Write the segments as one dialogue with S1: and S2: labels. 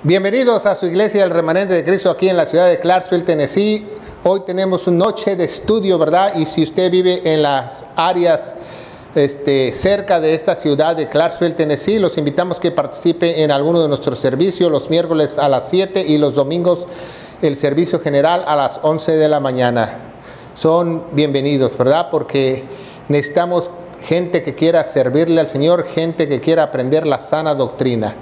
S1: Bienvenidos a su iglesia, el Remanente de Cristo, aquí en la ciudad de Clarksville, Tennessee. Hoy tenemos una noche de estudio, ¿verdad? Y si usted vive en las áreas cerca de esta ciudad de Clarksville, Tennessee, los invitamos que participe en alguno de nuestros servicios los miércoles a las 7 y los domingos el servicio general a las 11 de la mañana. Son bienvenidos, ¿verdad? Porque necesitamos gente que quiera servirle al Señor, gente que quiera aprender la sana doctrina.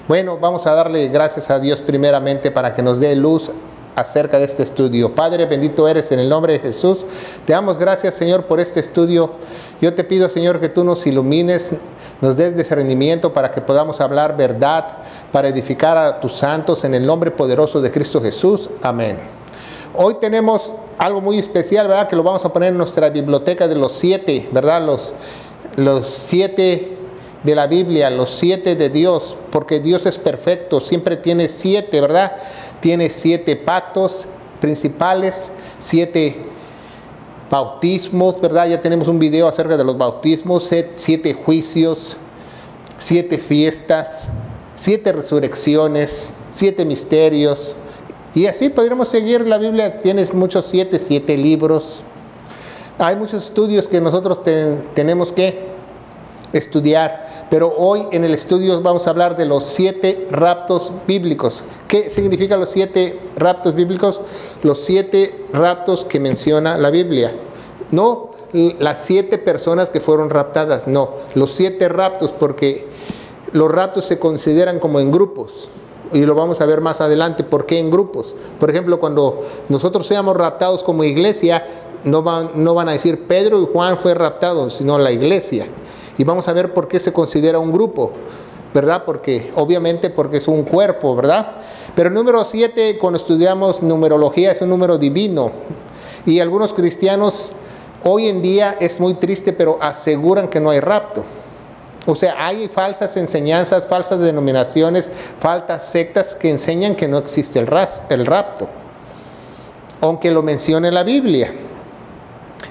S1: Bueno, vamos a darle gracias a Dios primeramente para que nos dé luz acerca de este estudio. Padre, bendito eres en el nombre de Jesús. Te damos gracias, Señor, por este estudio. Yo te pido, Señor, que tú nos ilumines, nos des discernimiento para que podamos hablar verdad, para edificar a tus santos en el nombre poderoso de Cristo Jesús. Amén. Hoy tenemos algo muy especial, ¿verdad? Que lo vamos a poner en nuestra biblioteca de los 7, ¿verdad? Los 7 de la Biblia, los 7 de Dios, porque Dios es perfecto, siempre tiene 7, ¿verdad? Tiene 7 pactos principales, 7 bautismos, ¿verdad? Ya tenemos un video acerca de los bautismos, 7 juicios, 7 fiestas, 7 resurrecciones, 7 misterios, y así podríamos seguir. La Biblia tiene muchos 7 libros. Hay muchos estudios que nosotros tenemos que estudiar, pero hoy en el estudio vamos a hablar de los 7 raptos bíblicos. ¿Qué significan los 7 raptos bíblicos? Los 7 raptos que menciona la Biblia. No las 7 personas que fueron raptadas, no, los 7 raptos, porque los raptos se consideran como en grupos. Y lo vamos a ver más adelante, ¿por qué en grupos? Por ejemplo, cuando nosotros seamos raptados como iglesia, no van a decir Pedro y Juan fue raptados, sino la iglesia. Y vamos a ver por qué se considera un grupo, ¿verdad? Obviamente porque es un cuerpo, ¿verdad? Pero el número 7, cuando estudiamos numerología, es un número divino. Y algunos cristianos hoy en día, es muy triste, pero aseguran que no hay rapto. O sea, hay falsas enseñanzas, falsas denominaciones, falsas sectas que enseñan que no existe el rapto, aunque lo mencione la Biblia.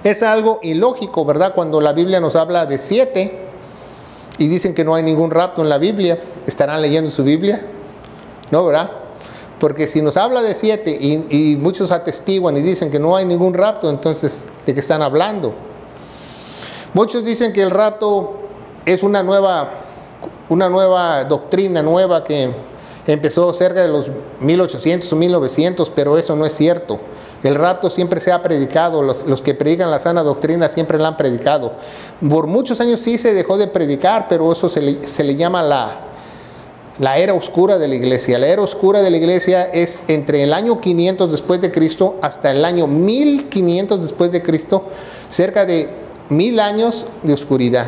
S1: Es algo ilógico, ¿verdad? Cuando la Biblia nos habla de 7 y dicen que no hay ningún rapto en la Biblia, ¿estarán leyendo su Biblia? No, ¿verdad? Porque si nos habla de 7 y muchos atestiguan y dicen que no hay ningún rapto, entonces, ¿de qué están hablando? Muchos dicen que el rapto es una nueva doctrina nueva que empezó cerca de los 1800 o 1900, pero eso no es cierto. El rapto siempre se ha predicado, los que predican la sana doctrina siempre la han predicado. Por muchos años sí se dejó de predicar, pero eso se le llama la era oscura de la iglesia. La era oscura de la iglesia es entre el año 500 después de Cristo hasta el año 1500 después de Cristo, cerca de 1000 años de oscuridad,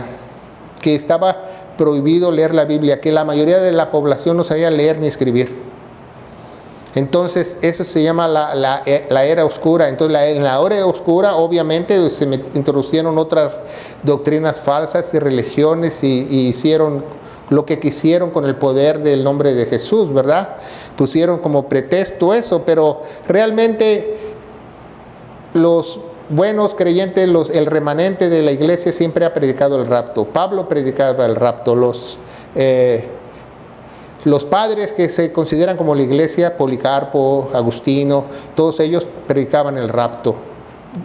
S1: que estaba prohibido leer la Biblia, que la mayoría de la población no sabía leer ni escribir. Entonces eso se llama la era oscura. Entonces en la era oscura obviamente se introducieron otras doctrinas falsas y religiones y hicieron lo que quisieron con el poder del nombre de Jesús, ¿verdad? Pusieron como pretexto eso, pero realmente los buenos creyentes, el remanente de la iglesia siempre ha predicado el rapto. Pablo predicaba el rapto. Los padres que se consideran como la iglesia, Policarpo, Agustino, todos ellos predicaban el rapto.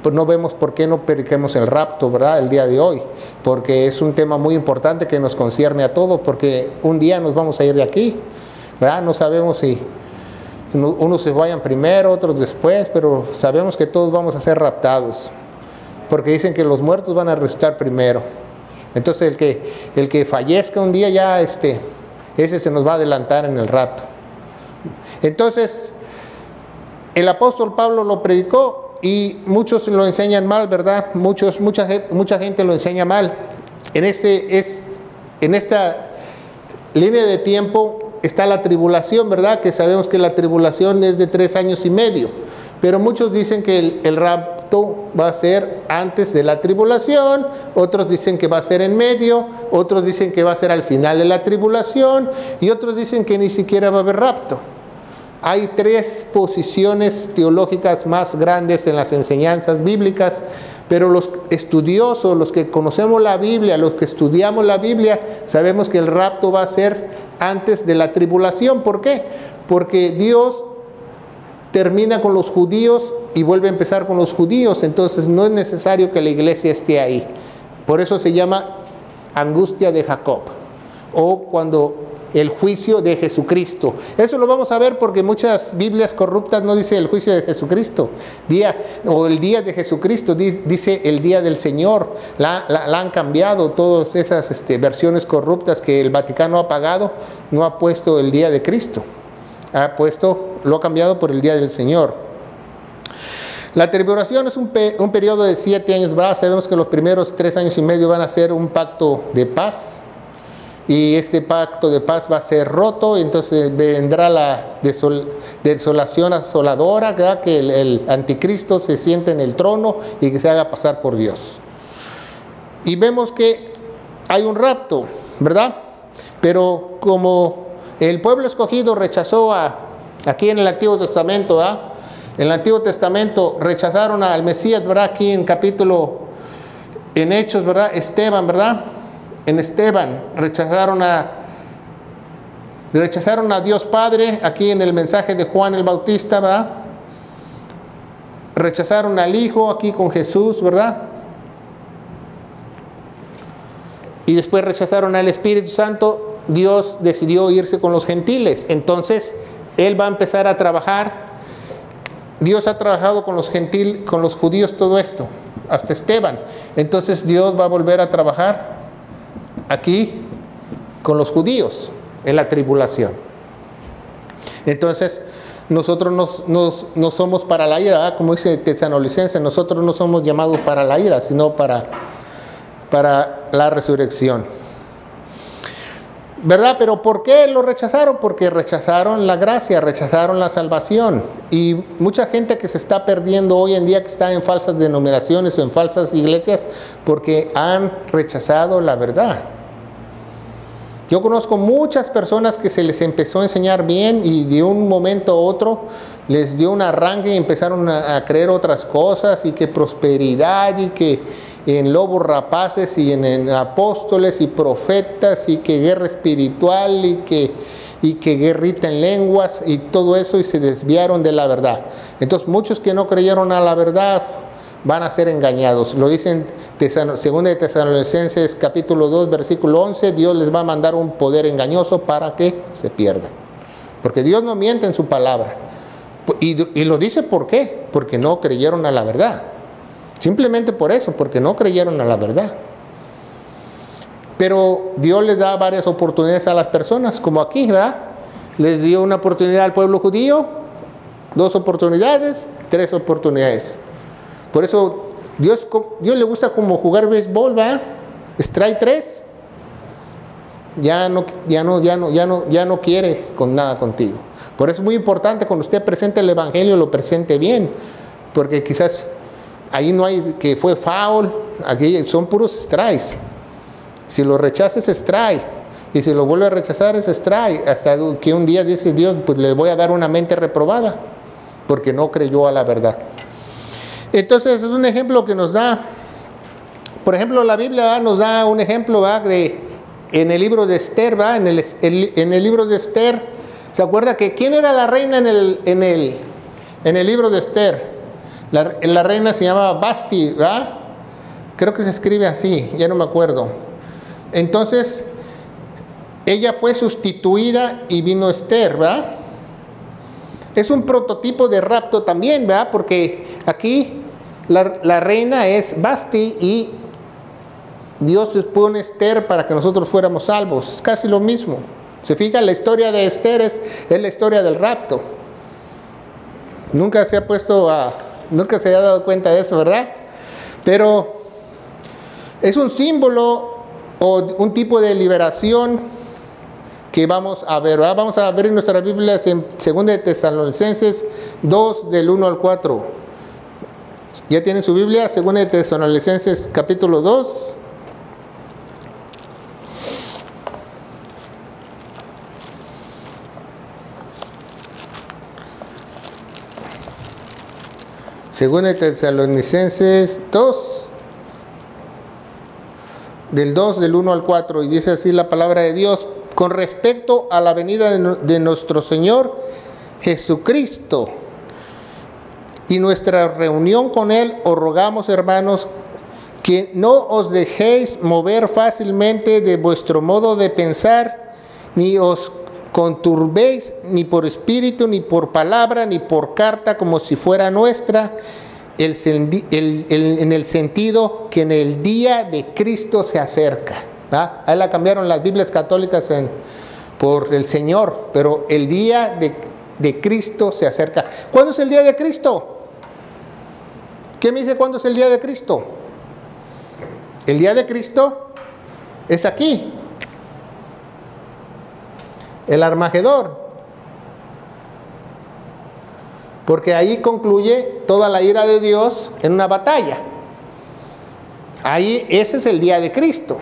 S1: Pues no vemos por qué no prediquemos el rapto, ¿verdad? El día de hoy, porque es un tema muy importante que nos concierne a todos, porque un día nos vamos a ir de aquí, ¿verdad? No sabemos si unos se vayan primero, otros después, pero sabemos que todos vamos a ser raptados, porque dicen que los muertos van a resucitar primero. Entonces el que fallezca un día ya ese se nos va a adelantar en el rapto. Entonces el apóstol Pablo lo predicó y muchos lo enseñan mal, ¿verdad? Mucha gente lo enseña mal. En esta línea de tiempo está la tribulación, ¿verdad? Que sabemos que la tribulación es de 3 años y medio. Pero muchos dicen que el rapto va a ser antes de la tribulación, otros dicen que va a ser en medio, otros dicen que va a ser al final de la tribulación y otros dicen que ni siquiera va a haber rapto. Hay 3 posiciones teológicas más grandes en las enseñanzas bíblicas, pero los estudiosos, los que conocemos la Biblia, los que estudiamos la Biblia, sabemos que el rapto va a ser antes de la tribulación. ¿Por qué? Porque Dios termina con los judíos y vuelve a empezar con los judíos. Entonces no es necesario que la iglesia esté ahí. Por eso se llama angustia de Jacob, o cuando el juicio de Jesucristo. Eso lo vamos a ver porque muchas Biblias corruptas no dice el juicio de Jesucristo, o el día de Jesucristo, dice el día del Señor. La han cambiado todas esas versiones corruptas que el Vaticano ha pagado. No ha puesto el día de Cristo, lo ha cambiado por el día del Señor. La tribulación es un periodo de 7 años, ¿verdad? Sabemos que los primeros 3 años y medio van a ser un pacto de paz, y este pacto de paz va a ser roto, y entonces vendrá la desolación asoladora, ¿verdad? Que el anticristo se siente en el trono y que se haga pasar por Dios. Y vemos que hay un rapto, ¿verdad? Pero como el pueblo escogido rechazó aquí en el Antiguo Testamento, ¿verdad? En el Antiguo Testamento rechazaron al Mesías, ¿verdad? Aquí en Hechos, ¿verdad? Esteban, ¿verdad? En Esteban rechazaron a Dios Padre. Aquí en el mensaje de Juan el Bautista, ¿verdad? Rechazaron al Hijo aquí con Jesús, ¿verdad? Y después rechazaron al Espíritu Santo. Dios decidió irse con los gentiles. Entonces Él va a empezar a trabajar. Dios ha trabajado con los judíos todo esto, hasta Esteban. Entonces Dios va a volver a trabajar aquí con los judíos en la tribulación. Entonces nosotros no somos para la ira, ¿verdad? Como dice Tesalonicenses, nosotros no somos llamados para la ira, sino para la resurrección, ¿verdad? Pero ¿por qué lo rechazaron? Porque rechazaron la gracia, rechazaron la salvación. Y mucha gente que se está perdiendo hoy en día, que está en falsas denominaciones o en falsas iglesias, porque han rechazado la verdad. Yo conozco muchas personas que se les empezó a enseñar bien y de un momento a otro les dio un arranque y empezaron a creer otras cosas, y que prosperidad, y que en lobos rapaces, y en apóstoles y profetas, y que guerra espiritual, y que guerrita en lenguas y todo eso, y se desviaron de la verdad. Entonces muchos que no creyeron a la verdad van a ser engañados. Lo dicen 2 de Tesalonicenses capítulo 2 versículo 11, Dios les va a mandar un poder engañoso para que se pierdan. Porque Dios no miente en su palabra. Y lo dice ¿por qué? Porque no creyeron a la verdad. Simplemente por eso, porque no creyeron a la verdad. Pero Dios les da varias oportunidades a las personas, como aquí, ¿verdad? Les dio una oportunidad al pueblo judío, 2 oportunidades, 3 oportunidades. Por eso Dios le gusta como jugar béisbol, ¿verdad? Strike 3, ya no quiere con nada contigo. Por eso es muy importante cuando usted presente el evangelio, lo presente bien, porque quizás ahí no hay que fue foul, aquí son puros strikes. Si lo rechazas es strike, y si lo vuelve a rechazar es strike, hasta que un día dice Dios, pues le voy a dar una mente reprobada, porque no creyó a la verdad. Entonces es un ejemplo que nos da, por ejemplo, la Biblia, ¿verdad? Nos da un ejemplo, ¿verdad? En el libro de Esther, ¿verdad? En el libro de Esther, ¿se acuerda que quién era la reina en el libro de Esther? La reina se llamaba Vasti, ¿verdad? Creo que se escribe así, ya no me acuerdo. Entonces, ella fue sustituida y vino Esther, ¿verdad? Es un prototipo de rapto también, ¿verdad? Porque aquí la reina es Vasti y Dios pone Esther para que nosotros fuéramos salvos. Es casi lo mismo. Se fija, la historia de Esther es la historia del rapto. Nunca se ha dado cuenta de eso, ¿verdad? Pero es un símbolo o un tipo de liberación que vamos a ver, ¿verdad? Vamos a ver en nuestras Biblias en 2 de Tesalonicenses 2 del 1 al 4. ¿Ya tienen su Biblia? 2 de Tesalonicenses capítulo 2. Según de Tesalonicenses 2, del 1 al 4, y dice así la palabra de Dios: con respecto a la venida de nuestro Señor Jesucristo y nuestra reunión con Él, os rogamos, hermanos, que no os dejéis mover fácilmente de vuestro modo de pensar, ni os conturbéis ni por espíritu, ni por palabra, ni por carta, como si fuera nuestra, en el sentido que en el día de Cristo se acerca. Ahí la cambiaron las Biblias católicas por el Señor, pero el día de Cristo se acerca. ¿Cuándo es el día de Cristo? ¿Qué me dice cuándo es el día de Cristo? El día de Cristo es aquí, el Armagedón, porque ahí concluye toda la ira de Dios en una batalla. Ahí ese es el día de Cristo.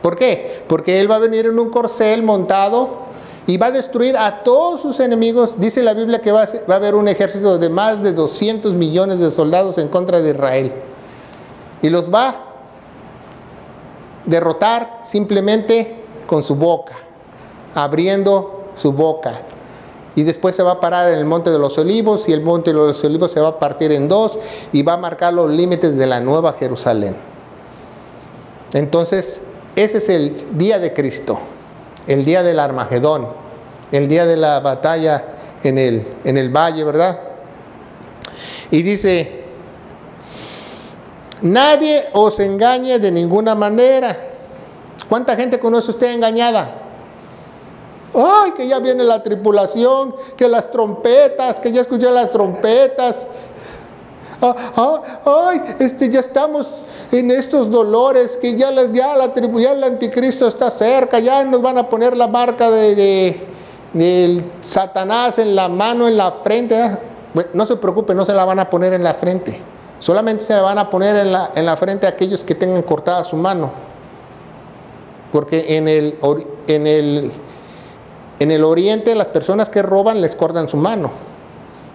S1: ¿Por qué? Porque Él va a venir en un corcel montado y va a destruir a todos sus enemigos. Dice la Biblia que va a haber un ejército de más de 200 millones de soldados en contra de Israel. Y los va a derrotar simplemente con su boca, abriendo su boca. Y después se va a parar en el Monte de los Olivos, y el Monte de los Olivos se va a partir en dos y va a marcar los límites de la Nueva Jerusalén. Entonces, ese es el día de Cristo, el día del Armagedón, el día de la batalla en el valle, ¿verdad? Y dice: nadie os engañe de ninguna manera. ¿Cuánta gente conoce usted engañada? ¡Ay, que ya viene la tribulación! Que las trompetas, que ya escuché las trompetas. ¡Ay, ya estamos en estos dolores! Que ya el anticristo está cerca. Ya nos van a poner la marca del Satanás en la mano, en la frente. Bueno, no se preocupe, no se la van a poner en la frente. Solamente se la van a poner en la frente a aquellos que tengan cortada su mano. Porque en el oriente, las personas que roban les cortan su mano.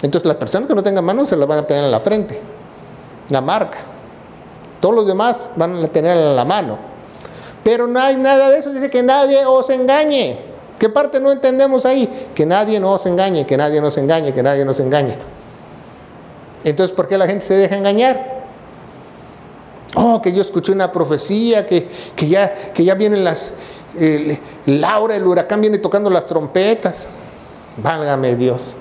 S1: Entonces las personas que no tengan mano se la van a tener en la frente, la marca. Todos los demás van a tener en la mano. Pero no hay nada de eso. Dice que nadie os engañe. ¿Qué parte no entendemos ahí? Que nadie nos engañe, que nadie nos engañe, que nadie nos engañe. Entonces, ¿por qué la gente se deja engañar? Oh, que yo escuché una profecía, que ya vienen Laura, el huracán viene tocando las trompetas. Válgame Dios.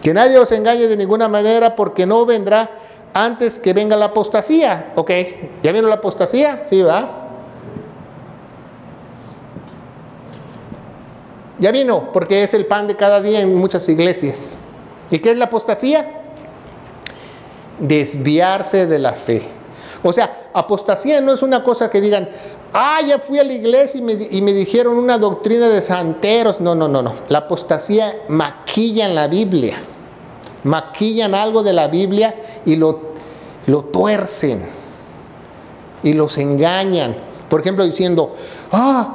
S1: Que nadie os engañe de ninguna manera, porque no vendrá antes que venga la apostasía. Ok, ¿ya vino la apostasía? Sí, ¿va? Ya vino, porque es el pan de cada día en muchas iglesias. ¿Y qué es la apostasía? Desviarse de la fe. O sea, apostasía no es una cosa que digan: ya fui a la iglesia y me dijeron una doctrina de santeros. No. La apostasía maquillan la Biblia. Maquillan algo de la Biblia y lo tuercen. Y los engañan. Por ejemplo, diciendo: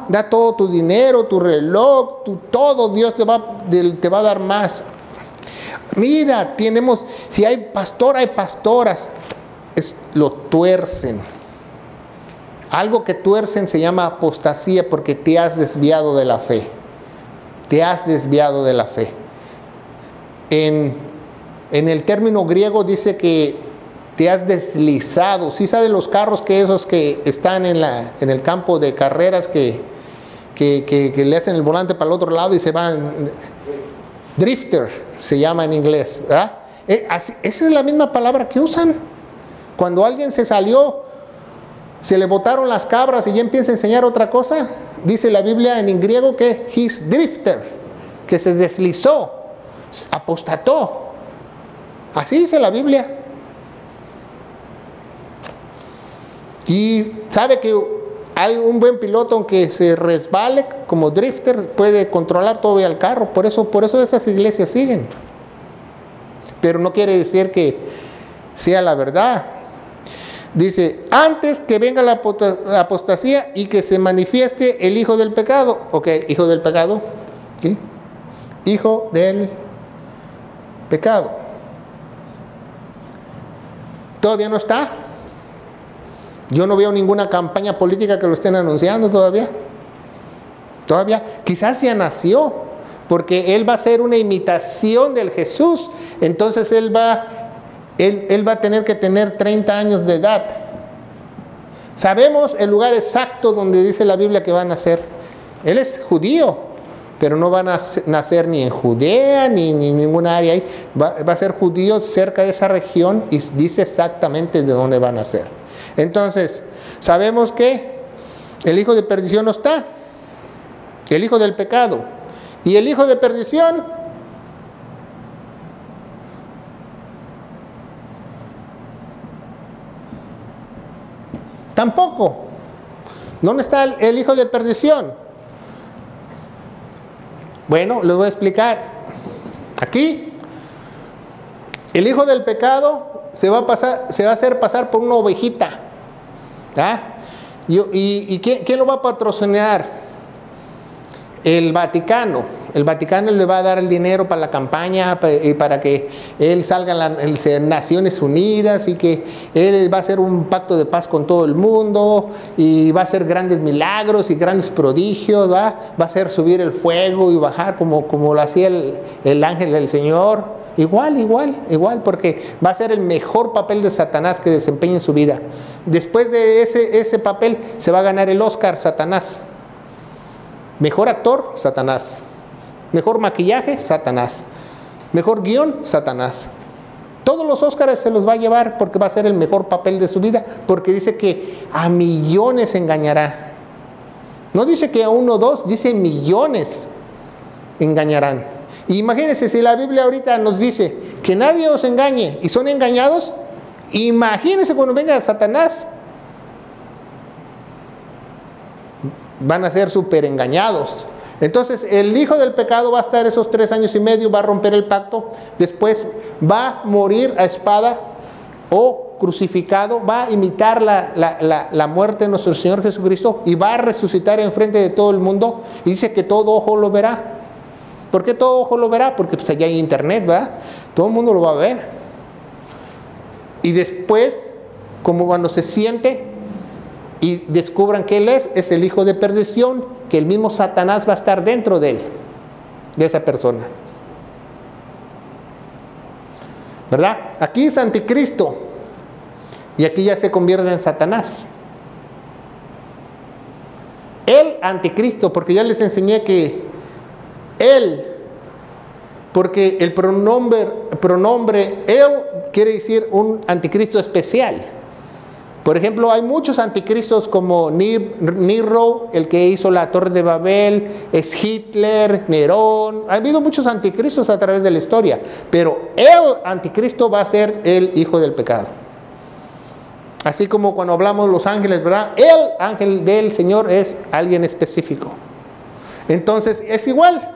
S1: da todo tu dinero, tu reloj, todo, Dios te va a dar más. Mira, si hay pastor, hay pastoras. Lo tuercen. Algo que tuercen se llama apostasía, porque te has desviado de la fe. Te has desviado de la fe. En el término griego dice que te has deslizado. ¿Sí saben los carros esos que están en el campo de carreras que le hacen el volante para el otro lado y se van? Drifter se llama en inglés, ¿verdad? Esa es la misma palabra que usan. Cuando alguien se salió, se le botaron las cabras y ya empieza a enseñar otra cosa, dice la Biblia en griego que he's drifter, que se deslizó, apostató. Así dice la Biblia. Y sabe que hay un buen piloto, aunque se resbale como drifter, puede controlar todavía el carro. Por eso esas iglesias siguen. Pero no quiere decir que sea la verdad. Dice: antes que venga la apostasía y que se manifieste el hijo del pecado. Ok, hijo del pecado. ¿Qué? Hijo del pecado. ¿Todavía no está? Yo no veo ninguna campaña política que lo estén anunciando todavía. Todavía, quizás ya nació, porque él va a ser una imitación del Jesús. Entonces él va a tener que tener 30 años de edad. Sabemos el lugar exacto donde dice la Biblia que va a nacer. Él es judío, pero no va a nacer ni en Judea ni en ninguna área ahí. Va a ser judío cerca de esa región y dice exactamente de dónde va a nacer. Entonces, sabemos que el hijo de perdición no está. El hijo del pecado. Y el hijo de perdición tampoco. ¿Dónde está el hijo de perdición? Bueno, les voy a explicar. Aquí, el hijo del pecado se va a hacer pasar por una ovejita. ¿Ah? ¿Y quién lo va a patrocinar? El Vaticano. El Vaticano le va a dar el dinero para la campaña y para que él salga en Naciones Unidas, y que él va a hacer un pacto de paz con todo el mundo y va a hacer grandes milagros y grandes prodigios, va a hacer subir el fuego y bajar como lo hacía el ángel del Señor. Igual, porque va a ser el mejor papel de Satanás que desempeñe en su vida. Después de ese papel se va a ganar el Oscar Satanás. Mejor actor, Satanás. Mejor maquillaje, Satanás. Mejor guión, Satanás. Todos los Óscares se los va a llevar porque va a ser el mejor papel de su vida, porque dice que a millones engañará. No dice que a uno o dos, dice millones engañarán. Y imagínense, si la Biblia ahorita nos dice que nadie os engañe y son engañados, imagínense cuando venga Satanás. Van a ser súper engañados. Entonces el hijo del pecado va a estar esos 3 años y medio, va a romper el pacto, después va a morir a espada o crucificado, va a imitar la muerte de nuestro Señor Jesucristo y va a resucitar enfrente de todo el mundo, y dice que todo ojo lo verá. ¿Por qué todo ojo lo verá? Porque pues allá hay internet, ¿verdad? Todo el mundo lo va a ver. Y después, como cuando se siente y descubran que él es el hijo de perdición, que el mismo Satanás va a estar dentro de él, de esa persona. ¿Verdad? Aquí es anticristo y aquí ya se convierte en Satanás. El anticristo, porque ya les enseñé que él, porque el pronombre él quiere decir un anticristo especial. Por ejemplo, hay muchos anticristos como Nero, el que hizo la Torre de Babel, es Hitler, Nerón. Ha habido muchos anticristos a través de la historia, pero el anticristo va a ser el hijo del pecado. Así como cuando hablamos de los ángeles, ¿verdad? El ángel del Señor es alguien específico. Entonces, es igual,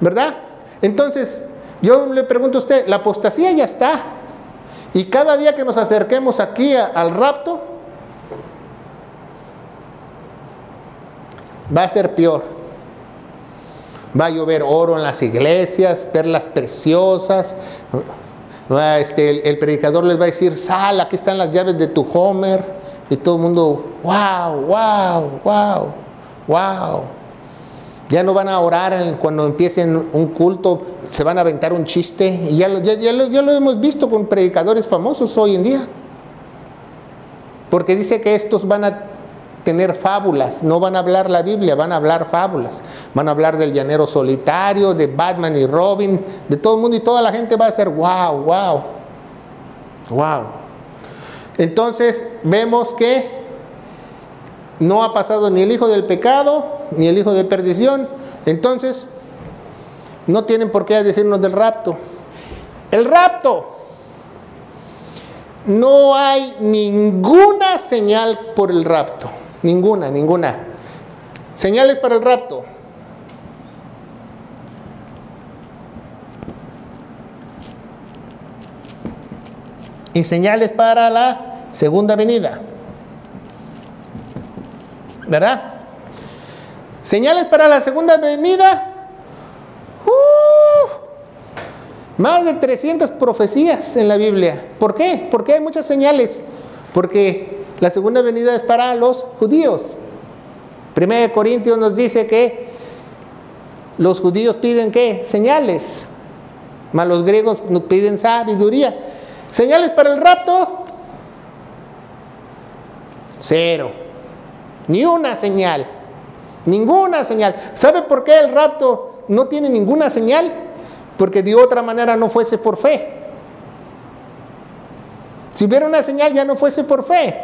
S1: ¿verdad? Entonces, yo le pregunto a usted, la apostasía ya está. Y cada día que nos acerquemos aquí al rapto, va a ser peor. Va a llover oro en las iglesias, perlas preciosas. El predicador les va a decir, sal, aquí están las llaves de tu Homer. Y todo el mundo, wow. Ya no van a orar cuando empiecen un culto, se van a aventar un chiste. Y ya lo hemos visto con predicadores famosos hoy en día. Porque dice que estos van a tener fábulas, no van a hablar la Biblia, van a hablar fábulas. Van a hablar del llanero solitario, de Batman y Robin, de todo el mundo, y toda la gente va a hacer wow. Entonces vemos que no ha pasado ni el hijo del pecado, ni el hijo de perdición. Entonces, no tienen por qué decirnos del rapto. El rapto. No hay ninguna señal por el rapto. Ninguna. Señales para el rapto. Y señales para la segunda venida. ¿Verdad? Señales para la segunda venida. Más de 300 profecías en la Biblia. ¿Por qué? Porque hay muchas señales. Porque La segunda venida es para los judíos. 1 Corintios nos dice que los judíos piden ¿qué? Señales. Mas los griegos nos piden sabiduría. ¿Señales para el rapto? Cero. Ni una señal. Ninguna señal. ¿Sabe por qué el rapto no tiene ninguna señal? Porque de otra manera no fuese por fe. Si hubiera una señal ya no fuese por fe.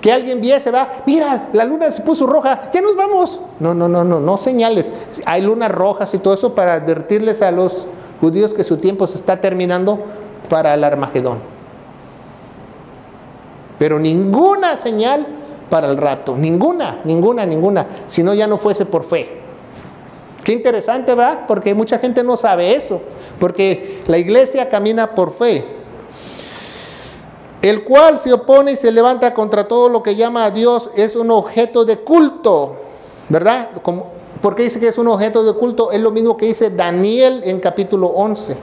S1: Que alguien viese, va, mira, la luna se puso roja, ya nos vamos. No señales. Hay lunas rojas y todo eso para advertirles a los judíos que su tiempo se está terminando para el Armagedón. Pero ninguna señal para el rapto. Ninguna. Si no, ya no fuese por fe. Qué interesante, ¿va? Porque mucha gente no sabe eso. Porque la iglesia camina por fe. El cual se opone y se levanta contra todo lo que llama a Dios es un objeto de culto. ¿Verdad? ¿Por qué dice que es un objeto de culto? Es lo mismo que dice Daniel en capítulo 11.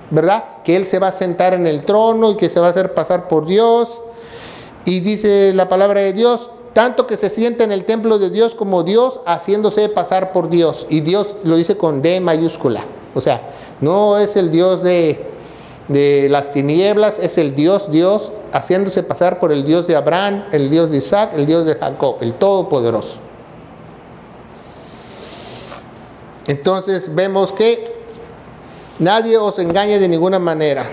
S1: ¿Verdad? Que él se va a sentar en el trono y que se va a hacer pasar por Dios. Y dice la palabra de Dios, tanto que se sienta en el templo de Dios como Dios, haciéndose pasar por Dios. Y Dios lo dice con D mayúscula. O sea, no es el Dios de las tinieblas, es el Dios, haciéndose pasar por el Dios de Abraham, el Dios de Isaac, el Dios de Jacob, el Todopoderoso. Entonces vemos que nadie os engañe de ninguna manera.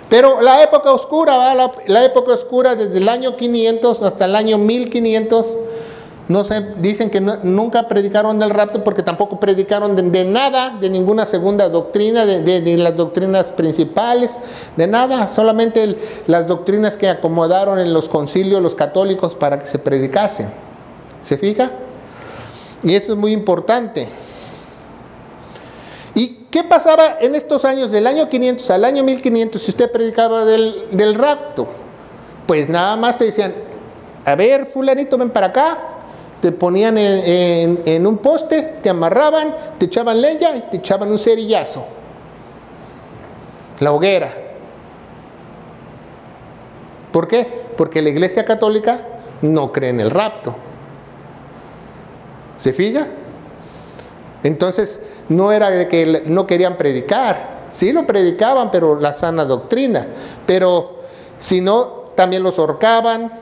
S1: Pero la época oscura, la época oscura desde el año 500 hasta el año 1500, no sé, dicen que nunca predicaron del rapto porque tampoco predicaron de nada, de ninguna segunda doctrina, de las doctrinas principales, de nada, solamente las doctrinas que acomodaron en los concilios los católicos para que se predicasen. ¿Se fija? Y eso es muy importante. ¿Y qué pasaba en estos años, del año 500 al año 1500, si usted predicaba del rapto? Pues nada más te decían, a ver, fulanito, ven para acá. Te ponían en un poste, te amarraban, te echaban leña y te echaban un cerillazo. La hoguera. ¿Por qué? Porque la Iglesia Católica no cree en el rapto. ¿Se fija? Entonces, no era de que no querían predicar. Sí lo predicaban, pero la sana doctrina. Pero, si no, también los ahorcaban.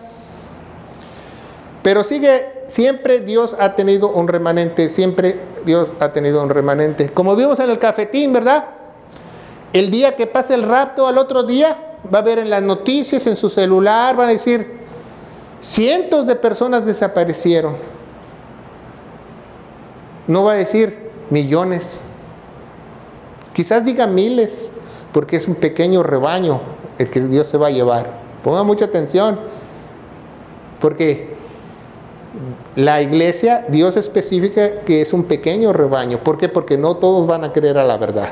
S1: Pero siempre Dios ha tenido un remanente. Siempre Dios ha tenido un remanente. Como vimos en el cafetín, ¿verdad? El día que pase el rapto, al otro día, va a ver en las noticias, en su celular, van a decir, cientos de personas desaparecieron. No va a decir millones, quizás diga miles, porque es un pequeño rebaño el que Dios se va a llevar. Ponga mucha atención, porque la iglesia, Dios especifica que es un pequeño rebaño. ¿Por qué? Porque no todos van a creer a la verdad.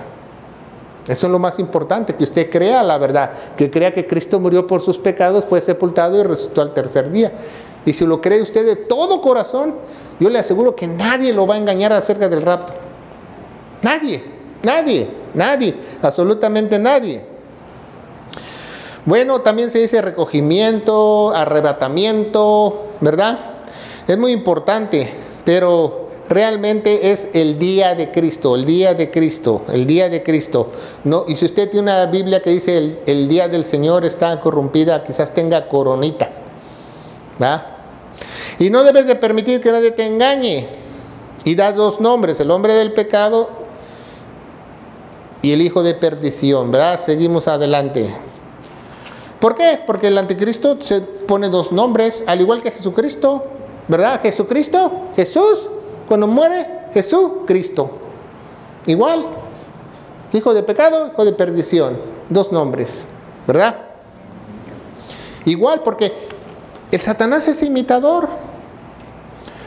S1: Eso es lo más importante, que usted crea a la verdad, que crea que Cristo murió por sus pecados, fue sepultado y resucitó al tercer día. Y si lo cree usted de todo corazón, yo le aseguro que nadie lo va a engañar acerca del rapto. Nadie, absolutamente nadie. Bueno, también se dice recogimiento, arrebatamiento, ¿verdad? Es muy importante, pero realmente es el día de Cristo, el día de Cristo. No, y si usted tiene una Biblia que dice el día del Señor está corrompida, quizás tenga coronita, ¿verdad? Y no debes de permitir que nadie te engañe. Y da dos nombres, el hombre del pecado y el hijo de perdición, ¿verdad? Seguimos adelante. ¿Por qué? Porque el anticristo se pone dos nombres, al igual que Jesucristo, ¿verdad? Jesús, cuando muere, Jesucristo. Igual, hijo de pecado, hijo de perdición, dos nombres, ¿verdad? Igual, porque el Satanás es imitador.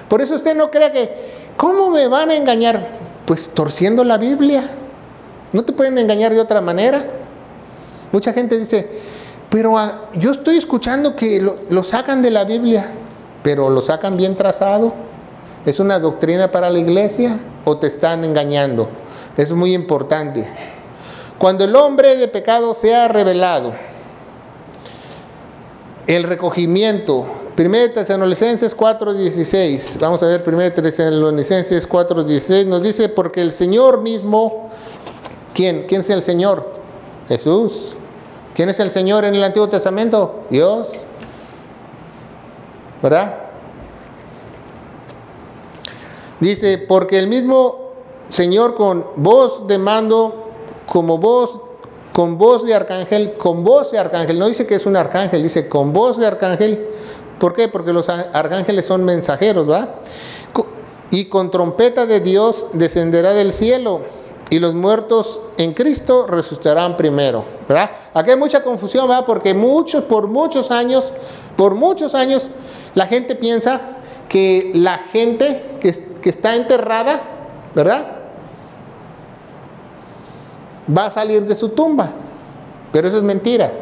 S1: Por eso usted no crea que, ¿cómo me van a engañar? Pues torciendo la Biblia. No te pueden engañar de otra manera. Mucha gente dice, pero yo estoy escuchando que lo sacan de la Biblia, pero lo sacan bien trazado. ¿Es una doctrina para la iglesia o te están engañando? Eso es muy importante. Cuando el hombre de pecado sea revelado, el recogimiento. 1 Tesalonicenses 4:16. Vamos a ver 1 Tesalonicenses 4:16. Nos dice, porque el Señor mismo, ¿quién es el Señor? Jesús. ¿Quién es el Señor en el Antiguo Testamento? Dios. ¿Verdad? Dice, porque el mismo Señor con voz de mando, con voz de arcángel, no dice que es un arcángel, dice con voz de arcángel. ¿Por qué? Porque los arcángeles son mensajeros, ¿va? Y con trompeta de Dios descenderá del cielo, y los muertos en Cristo resucitarán primero, ¿verdad? Aquí hay mucha confusión, ¿verdad? Porque por muchos años, la gente piensa que la gente que está enterrada, ¿verdad?, va a salir de su tumba. Pero eso es mentira.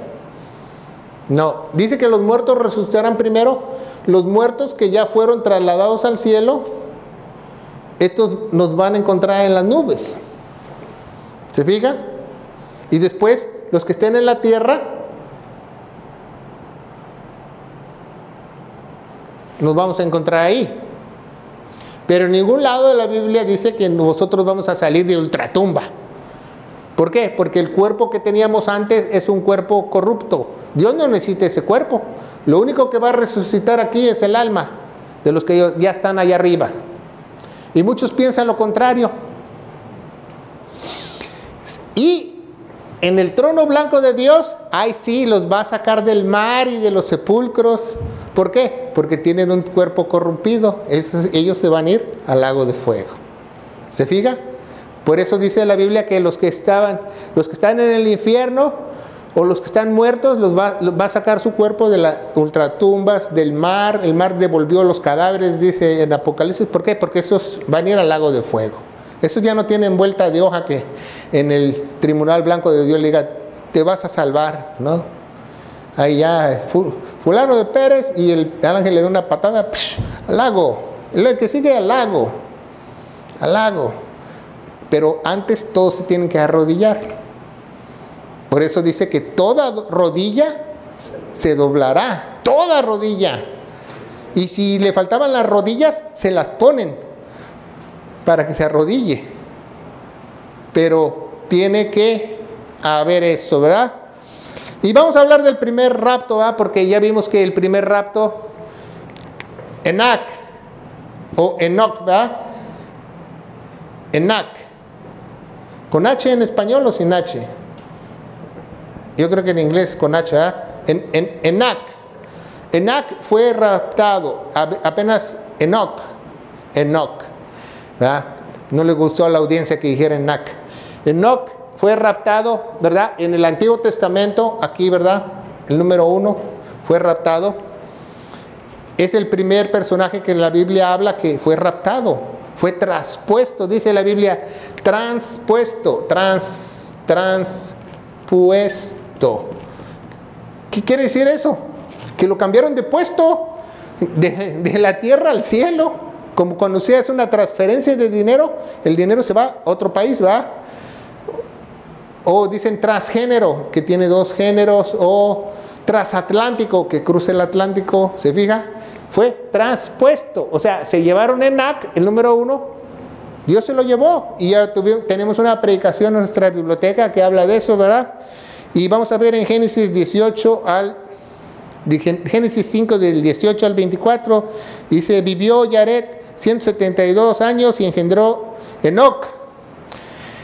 S1: No, dice que los muertos resucitarán primero. Los muertos que ya fueron trasladados al cielo, estos nos van a encontrar en las nubes. ¿Se fija? Y después, los que estén en la tierra, nos vamos a encontrar ahí. Pero en ningún lado de la Biblia dice que nosotros vamos a salir de ultratumba. ¿Por qué? Porque el cuerpo que teníamos antes es un cuerpo corrupto. Dios no necesita ese cuerpo. Lo único que va a resucitar aquí es el alma de los que ya están allá arriba. Y muchos piensan lo contrario. Y en el trono blanco de Dios, ahí sí los va a sacar del mar y de los sepulcros. ¿Por qué? Porque tienen un cuerpo corrompido. Ellos se van a ir al lago de fuego. ¿Se fija? Por eso dice la Biblia que los que están en el infierno o los que están muertos, los va a sacar su cuerpo de las ultratumbas, del mar. El mar devolvió los cadáveres, dice en Apocalipsis. ¿Por qué? Porque esos van a ir al lago de fuego. Esos ya no tienen vuelta de hoja que en el tribunal blanco de Dios le diga, te vas a salvar, ¿no? Ahí ya, fulano de Pérez, y el ángel le da una patada, al lago. El que sigue al lago. Pero antes todos se tienen que arrodillar. Por eso dice que toda rodilla se doblará. Toda rodilla. Y si le faltaban las rodillas, se las ponen para que se arrodille. Pero tiene que haber eso, ¿verdad? Y vamos a hablar del primer rapto, ¿verdad? Porque ya vimos que el primer rapto, Enoch, ¿verdad? Enoch. ¿Con H en español o sin H? Yo creo que en inglés con H, ¿verdad? Enoch. Enoch fue raptado, apenas Enoch, ¿verdad? No le gustó a la audiencia que dijera Enoch. Enoch fue raptado, ¿verdad? En el Antiguo Testamento, aquí, ¿verdad? El número 1 fue raptado. Es el primer personaje que en la Biblia habla que fue raptado. Fue traspuesto, dice la Biblia, transpuesto. ¿Qué quiere decir eso? Que lo cambiaron de puesto, de la tierra al cielo. Como cuando se hace una transferencia de dinero, el dinero se va a otro país, ¿va? O dicen transgénero, que tiene dos géneros, o transatlántico, que cruza el Atlántico, ¿se fija? Fue transpuesto, o sea, se llevaron Enoch, el número 1, Dios se lo llevó, y ya tenemos una predicación en nuestra biblioteca que habla de eso, ¿verdad? Y vamos a ver en Génesis 5 del 18 al 24, dice, vivió Yared 172 años y engendró Enoch.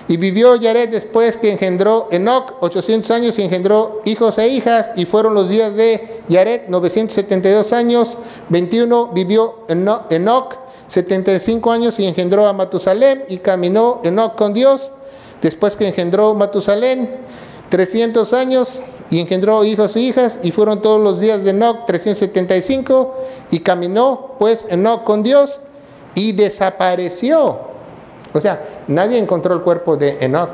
S1: Y vivió Yared después que engendró Enoch 800 años y engendró hijos e hijas, y fueron los días de Yared 972 años. 21 vivió Enoch 75 años y engendró a Matusalén, y caminó Enoch con Dios después que engendró Matusalén 300 años y engendró hijos e hijas, y fueron todos los días de Enoch 375, y caminó pues Enoch con Dios y desapareció. O sea, nadie encontró el cuerpo de Enoch.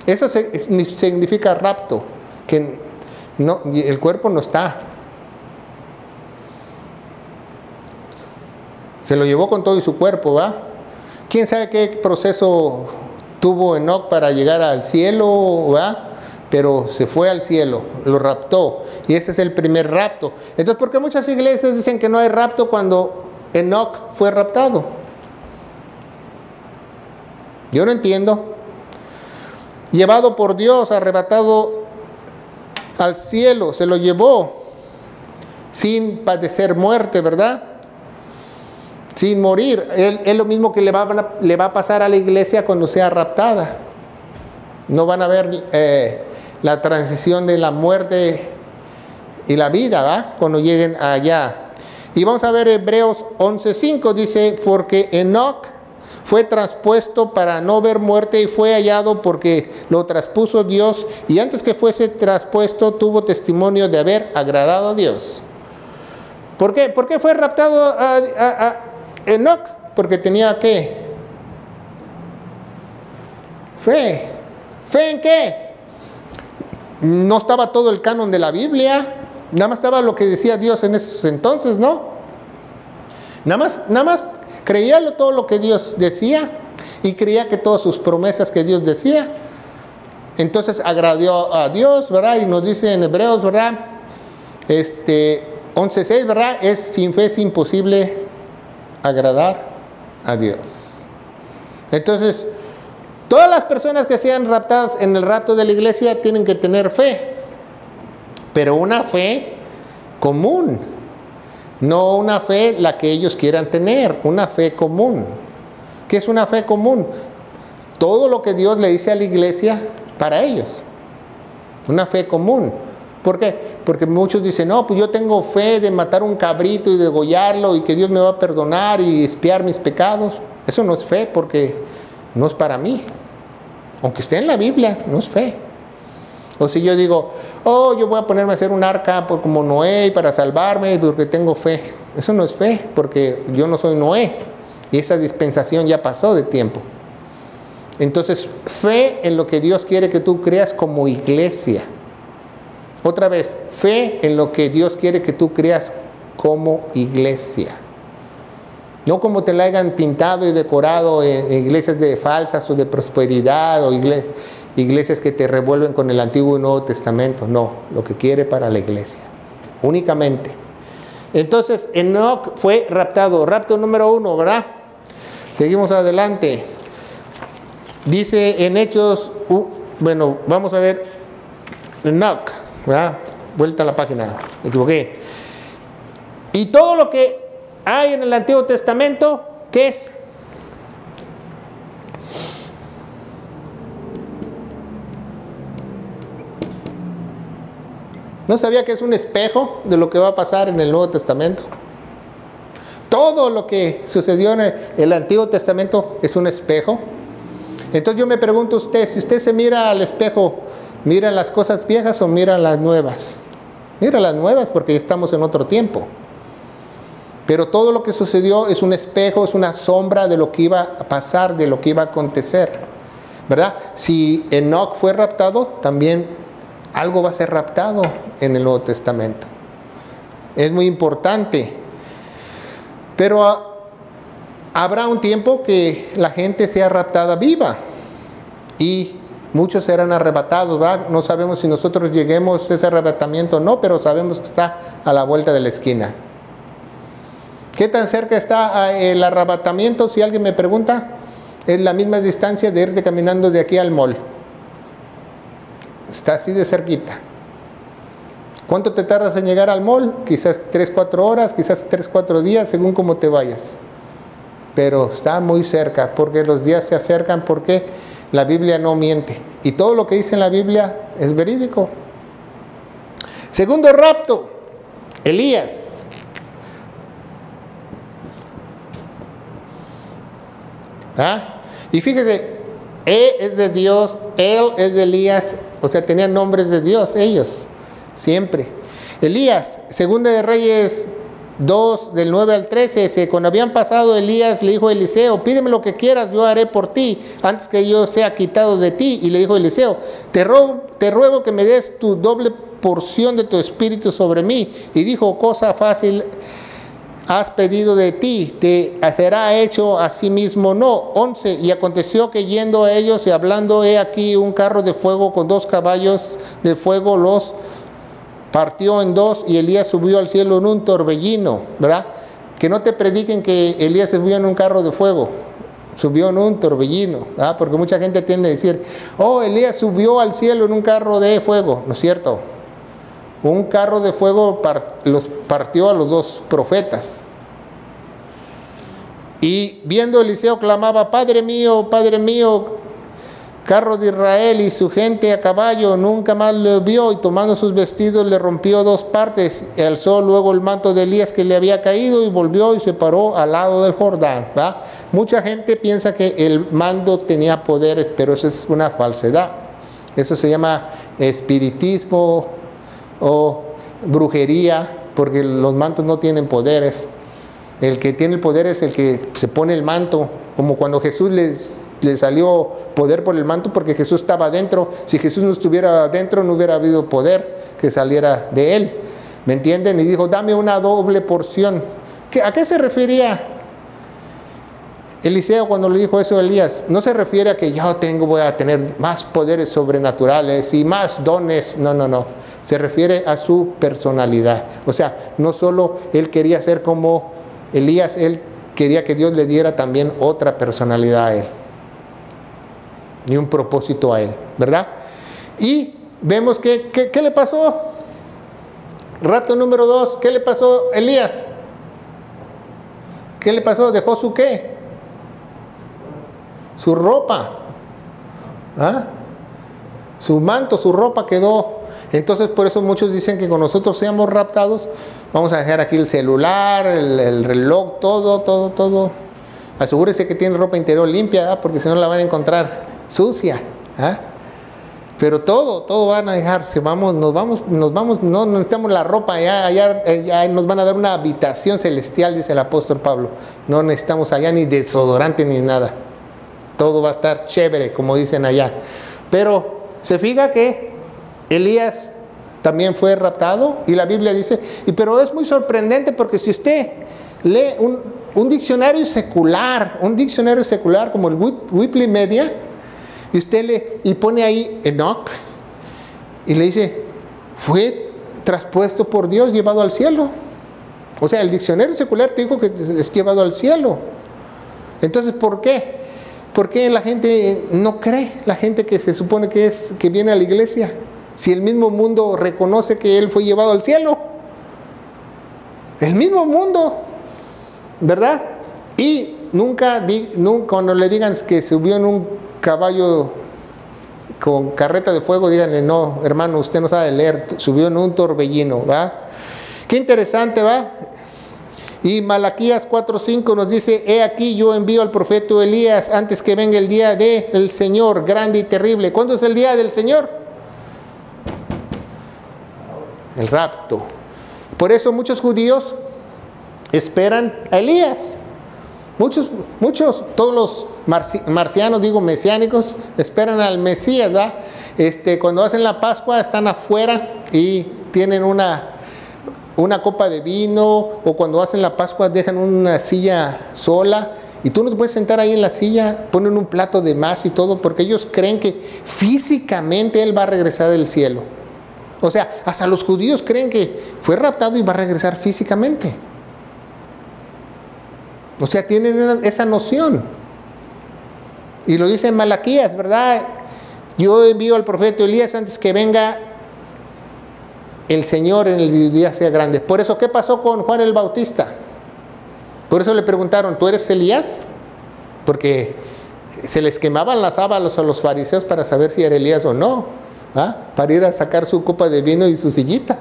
S1: Eso significa rapto, que no, el cuerpo no está. Se lo llevó con todo y su cuerpo, ¿va? ¿Quién sabe qué proceso tuvo Enoch para llegar al cielo, ¿va? pero se fue al cielo, lo raptó. Y ese es el primer rapto. Entonces, ¿por qué muchas iglesias dicen que no hay rapto cuando Enoc fue raptado? Yo no entiendo. Llevado por Dios, arrebatado al cielo, se lo llevó sin padecer muerte, ¿verdad? Sin morir. Es lo mismo que le va a pasar a la iglesia cuando sea raptada. No van a ver la transición de la muerte y la vida, ¿verdad? Cuando lleguen allá. Y vamos a ver Hebreos 11:5, dice, porque Enoc fue traspuesto para no ver muerte y fue hallado porque lo traspuso Dios, y antes que fuese traspuesto tuvo testimonio de haber agradado a Dios. ¿Por qué? ¿Por qué fue raptado a Enoc? Porque tenía ¿qué? Fe. ¿Fe en qué? No estaba todo el canon de la Biblia, nada más estaba lo que decía Dios en esos entonces, ¿no? Nada más creía todo lo que Dios decía y creía que todas sus promesas que Dios decía. Entonces agradó a Dios, ¿verdad? Y nos dice en Hebreos, ¿verdad? 11:6, ¿verdad? Sin fe es imposible agradar a Dios. Entonces, todas las personas que sean raptadas en el rapto de la iglesia tienen que tener fe, pero una fe común, no una fe la que ellos quieran tener, una fe común. ¿Qué es una fe común? Todo lo que Dios le dice a la iglesia para ellos, una fe común. ¿Por qué? Porque muchos dicen, no, pues yo tengo fe de matar un cabrito y degollarlo y que Dios me va a perdonar y expiar mis pecados. Eso no es fe, porque no es para mí. Aunque esté en la Biblia, no es fe. O si yo digo, yo voy a ponerme a hacer un arca como Noé para salvarme porque tengo fe. Eso no es fe, porque yo no soy Noé. Y esa dispensación ya pasó de tiempo. Entonces, fe en lo que Dios quiere que tú creas como iglesia. Otra vez, fe en lo que Dios quiere que tú creas como iglesia. No como te la hayan pintado y decorado en iglesias de falsas o de prosperidad o iglesias que te revuelven con el Antiguo y Nuevo Testamento. No, lo que quiere para la iglesia, únicamente. Entonces, Enoc fue raptado. Rapto número 1, ¿verdad? Seguimos adelante. Dice en Hechos, vamos a ver Enoc, ¿verdad? Vuelta a la página, me equivoqué. Y todo lo que hay en el Antiguo Testamento, ¿qué es? ¿No sabía que es un espejo de lo que va a pasar en el Nuevo Testamento? Todo lo que sucedió en el Antiguo Testamento es un espejo. Entonces yo me pregunto a usted, si usted se mira al espejo, ¿mira las cosas viejas o mira las nuevas? Mira las nuevas, porque estamos en otro tiempo. Pero todo lo que sucedió es un espejo, es una sombra de lo que iba a pasar, de lo que iba a acontecer, ¿verdad? Si Enoc fue raptado, también algo va a ser raptado en el Nuevo Testamento. Es muy importante. Pero habrá un tiempo que la gente sea raptada viva y muchos serán arrebatados, ¿verdad? No sabemos si nosotros lleguemos a ese arrebatamiento o no, pero sabemos que está a la vuelta de la esquina. ¿Qué tan cerca está el arrebatamiento? Si alguien me pregunta, es la misma distancia de irte caminando de aquí al mall. Está así de cerquita. ¿Cuánto te tardas en llegar al mall? Quizás 3-4 horas, quizás 3-4 días, según cómo te vayas. Pero está muy cerca, porque los días se acercan, porque la Biblia no miente. Y todo lo que dice en la Biblia es verídico. Segundo rapto, Elías. Y fíjese, es de Dios, él es de Elías, o sea, tenían nombres de Dios ellos, siempre. Elías, Segunda de Reyes 2, del 9 al 13, cuando habían pasado, Elías le dijo a Eliseo, pídeme lo que quieras, yo haré por ti, antes que yo sea quitado de ti. Y le dijo Eliseo, te ruego que me des tu doble porción de tu espíritu sobre mí. Y dijo, cosa fácil has pedido de ti, te será hecho a sí mismo. No. 11. Y aconteció que yendo a ellos y hablando, he aquí un carro de fuego con 2 caballos de fuego, los partió en 2, y Elías subió al cielo en un torbellino, ¿verdad? Que no te prediquen que Elías subió en un carro de fuego, subió en un torbellino, ¿verdad? Porque mucha gente tiende a decir, oh, Elías subió al cielo en un carro de fuego. No es cierto. Un carro de fuego los partió a los 2 profetas. Y viendo Eliseo clamaba, Padre mío, carro de Israel y su gente a caballo. Nunca más lo vio, y tomando sus vestidos le rompió 2 partes, y alzó luego el manto de Elías que le había caído, y volvió y se paró al lado del Jordán, ¿verdad? Mucha gente piensa que el manto tenía poderes, pero eso es una falsedad. Eso se llama espiritismo o brujería, porque los mantos no tienen poderes. El que tiene el poder es el que se pone el manto, como cuando Jesús le salió poder por el manto, porque Jesús estaba dentro. Si Jesús no estuviera dentro, no hubiera habido poder que saliera de él. ¿Me entienden? Y dijo, dame una doble porción. ¿A qué se refería Eliseo cuando le dijo eso a Elías? No se refiere a que yo voy a tener más poderes sobrenaturales y más dones. No, no, no. Se refiere a su personalidad. O sea, no solo él quería ser como Elías, él quería que Dios le diera también otra personalidad a él. Y un propósito a él, ¿verdad? Y vemos que, ¿qué le pasó? Rato número 2, ¿qué le pasó a Elías? ¿Qué le pasó? ¿Dejó su qué? Su ropa. ¿Ah? Su manto, su ropa quedó. Entonces por eso muchos dicen que cuando nosotros seamos raptados, vamos a dejar aquí el celular, el reloj, todo. Asegúrese que tiene ropa interior limpia, ¿eh? Porque si no la van a encontrar sucia. ¿Eh? Pero todo van a dejar. Si nos vamos, no necesitamos la ropa, ya nos van a dar una habitación celestial, dice el apóstol Pablo. No necesitamos allá ni desodorante ni nada. Todo va a estar chévere, como dicen allá. Pero se fija que Elías también fue raptado, y la Biblia dice, pero es muy sorprendente, porque si usted lee un diccionario secular como el Wikimedia, y usted y pone ahí Enoch, y le dice, fue traspuesto por Dios, llevado al cielo. O sea, el diccionario secular te dijo que es llevado al cielo. Entonces, ¿por qué? ¿Por qué la gente no cree? La gente que se supone que viene a la iglesia, si el mismo mundo reconoce que él fue llevado al cielo. El mismo mundo, ¿verdad? Y nunca cuando le digan que subió en un caballo con carreta de fuego, díganle, no, hermano, usted no sabe leer, subió en un torbellino, ¿va? Qué interesante, ¿va? Y Malaquías 4:5 nos dice, he aquí yo envío al profeta Elías antes que venga el día del Señor, grande y terrible. ¿Cuándo es el día del Señor? El rapto. Por eso muchos judíos esperan a Elías. Muchos, todos los marcianos, mesiánicos, esperan al Mesías, ¿verdad? Cuando hacen la Pascua están afuera y tienen una copa de vino, o cuando hacen la Pascua dejan una silla sola, y tú no te puedes sentar ahí en la silla, ponen un plato de más y todo, porque ellos creen que físicamente él va a regresar del cielo. O sea, hasta los judíos creen que fue raptado y va a regresar físicamente. O sea, tienen esa noción. Y lo dice en Malaquías, ¿verdad? Yo envío al profeta Elías antes que venga el Señor en el día sea grande. Por eso, ¿qué pasó con Juan el Bautista? Por eso le preguntaron, ¿tú eres Elías? Porque se les quemaban las habas a los fariseos para saber si era Elías o no, ¿ah? Para ir a sacar su copa de vino y su sillita.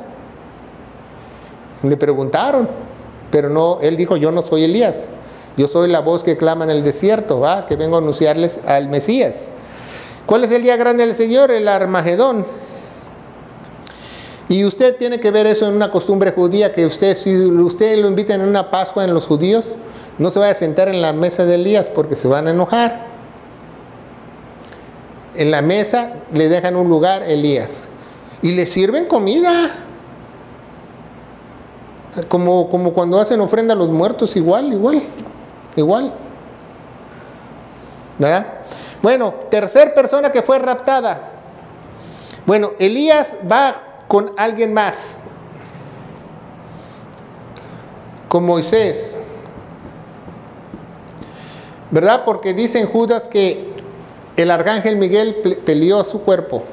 S1: Le preguntaron, pero no, él dijo, yo no soy Elías, yo soy la voz que clama en el desierto, ¿va? Que vengo a anunciarles al Mesías. ¿Cuál es el día grande del Señor? El Armagedón. Y usted tiene que ver eso en una costumbre judía, que si usted lo invitan en una Pascua en los judíos, no se vaya a sentar en la mesa de Elías porque se van a enojar. En la mesa le dejan un lugar Elías y le sirven comida. Como cuando hacen ofrenda a los muertos, igual. ¿Verdad? Bueno, tercer persona que fue raptada. Bueno, Elías va con alguien más, con Moisés. ¿Verdad? Porque dice en Judas que el arcángel Miguel peleó su cuerpo.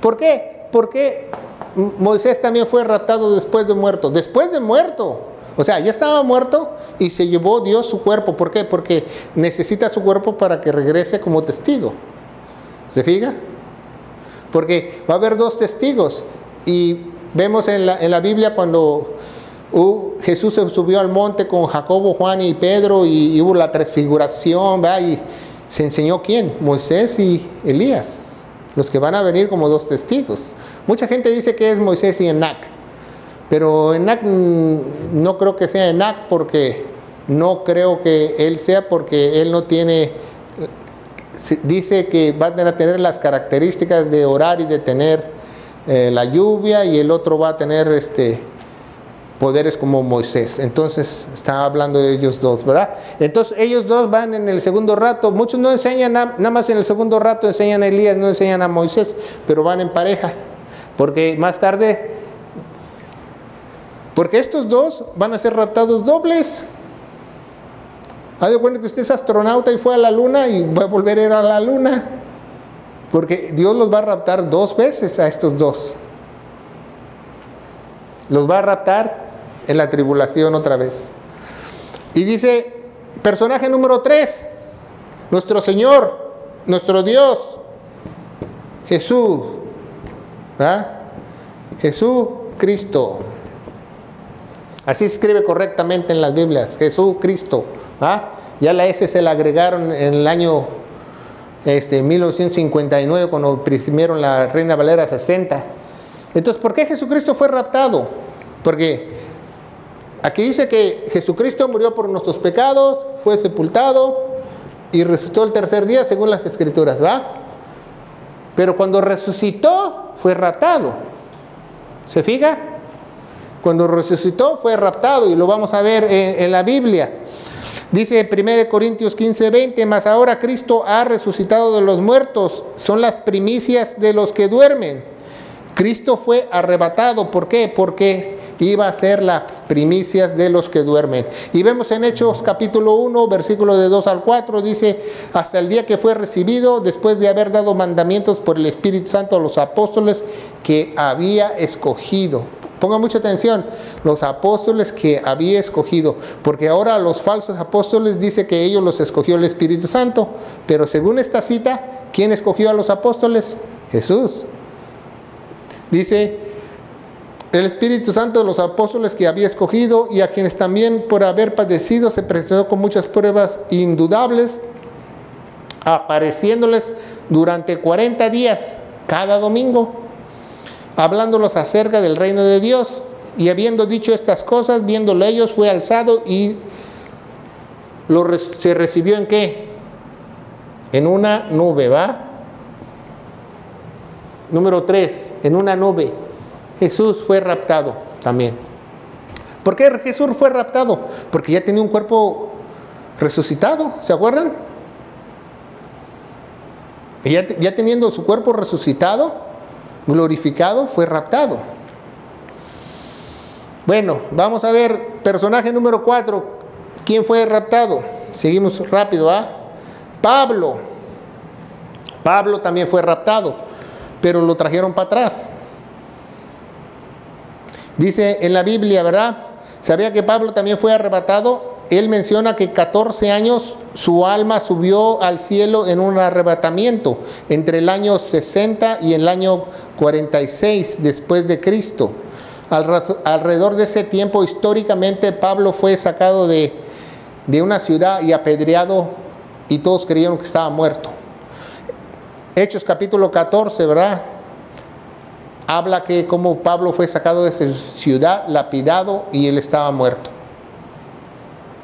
S1: ¿Por qué? Porque Moisés también fue raptado después de muerto. Después de muerto. O sea, ya estaba muerto y se llevó Dios su cuerpo. ¿Por qué? Porque necesita su cuerpo para que regrese como testigo. ¿Se fija? Porque va a haber dos testigos. Y vemos en la Biblia cuando Jesús se subió al monte con Jacobo, Juan y Pedro y hubo la transfiguración, ¿verdad? Y se enseñó ¿quién? Moisés y Elías, los que van a venir como dos testigos. Mucha gente dice que es Moisés y Enoc, pero Enoc no creo que sea Enoc, porque no creo que él sea, porque él no tiene, dice que van a tener las características de orar y de tener la lluvia, y el otro va a tener poderes como Moisés. Entonces está hablando de ellos dos, ¿verdad? Entonces ellos dos van en el segundo rato. Muchos no enseñan, nada más en el segundo rato enseñan a Elías, no enseñan a Moisés, pero van en pareja, porque más tarde, porque estos dos van a ser raptados dobles. Haz de cuenta que usted es astronauta y fue a la luna y va a volver a ir a la luna, porque Dios los va a raptar dos veces a estos dos. Los va a raptar en la tribulación otra vez. Y dice, personaje número 3, nuestro Señor, nuestro Dios, Jesús, ¿verdad? Jesús Cristo. Así se escribe correctamente en las Biblias, Jesús Cristo. ¿Ah? Ya la S se la agregaron en el año 1959, cuando imprimieron la Reina Valera 60. Entonces, ¿por qué Jesucristo fue raptado? Porque aquí dice que Jesucristo murió por nuestros pecados, fue sepultado y resucitó el tercer día según las Escrituras, ¿va? Pero cuando resucitó, fue raptado. ¿Se fija? Cuando resucitó, fue raptado, y lo vamos a ver en la Biblia. Dice 1 Corintios 15:20, mas ahora Cristo ha resucitado de los muertos, son las primicias de los que duermen. Cristo fue arrebatado, ¿por qué? Porque iba a ser las primicias de los que duermen. Y vemos en Hechos capítulo 1, versículo de 2 al 4, dice, hasta el día que fue recibido, después de haber dado mandamientos por el Espíritu Santo a los apóstoles que había escogido. Ponga mucha atención, los apóstoles que había escogido, porque ahora los falsos apóstoles dice que ellos los escogió el Espíritu Santo, pero según esta cita, ¿quién escogió a los apóstoles? Jesús. Dice, el Espíritu Santo de los apóstoles que había escogido, y a quienes también por haber padecido se presentó con muchas pruebas indudables, apareciéndoles durante 40 días cada domingo, hablándolos acerca del reino de Dios. Y habiendo dicho estas cosas, viéndolo ellos, fue alzado y se recibió ¿en qué? En una nube, ¿va? Número 3, en una nube. Jesús fue raptado también. ¿Por qué Jesús fue raptado? Porque ya tenía un cuerpo resucitado, ¿se acuerdan? Y ya teniendo su cuerpo resucitado, glorificado, fue raptado. Bueno, vamos a ver personaje número 4. ¿Quién fue raptado? Seguimos rápido, ¿ah? Pablo. Pablo también fue raptado, pero lo trajeron para atrás. Dice en la Biblia, ¿verdad? ¿Sabía que Pablo también fue arrebatado? Él menciona que 14 años su alma subió al cielo en un arrebatamiento entre el año 60 y el año 46 después de Cristo. Alrededor de ese tiempo, históricamente, Pablo fue sacado de una ciudad y apedreado, y todos creyeron que estaba muerto. Hechos capítulo 14, ¿verdad? Habla que como Pablo fue sacado de esa ciudad, lapidado, y él estaba muerto.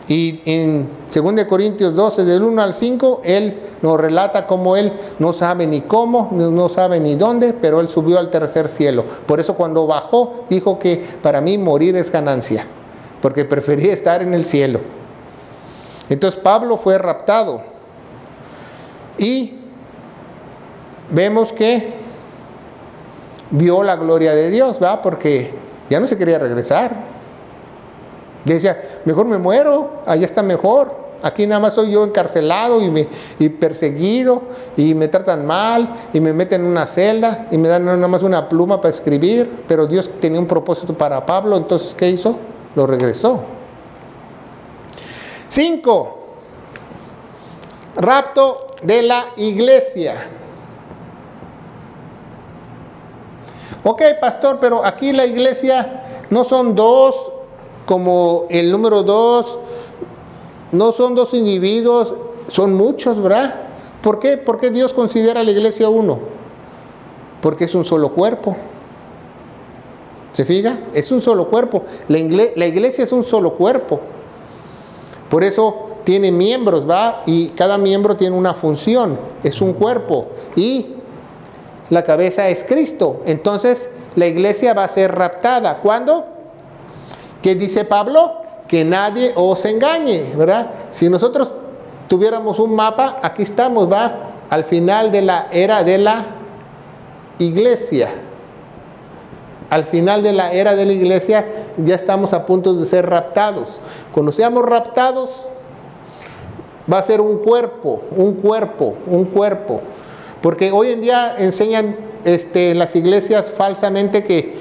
S1: Y en 2 Corintios 12, del 1 al 5, él nos relata cómo él no sabe ni cómo, no sabe ni dónde, pero él subió al tercer cielo. Por eso cuando bajó, dijo que para mí morir es ganancia. porque prefería estar en el cielo. Entonces Pablo fue raptado y vemos que vio la gloria de Dios, ¿va? Porque ya no se quería regresar. Decía, mejor me muero, allá está mejor. Aquí nada más soy yo encarcelado y perseguido y me tratan mal y me meten en una celda y me dan nada más una pluma para escribir. Pero Dios tenía un propósito para Pablo, entonces ¿qué hizo? Lo regresó. 5. Rapto de la iglesia. Ok, pastor, pero aquí la iglesia no son dos, como el número 2. No son dos individuos, son muchos, ¿verdad? ¿Por qué? ¿Por qué Dios considera a la iglesia uno? Porque es un solo cuerpo. ¿Se fija? Es un solo cuerpo. La iglesia es un solo cuerpo. Por eso tiene miembros, ¿va? Y cada miembro tiene una función. Es un cuerpo. Y la cabeza es Cristo. Entonces, la iglesia va a ser raptada. ¿Cuándo? ¿Qué dice Pablo? Que nadie os engañe, ¿verdad? Si nosotros tuviéramos un mapa, aquí estamos, ¿va? Al final de la era de la iglesia. Al final de la era de la iglesia ya estamos a punto de ser raptados. Cuando seamos raptados, va a ser un cuerpo. Porque hoy en día enseñan en las iglesias falsamente que,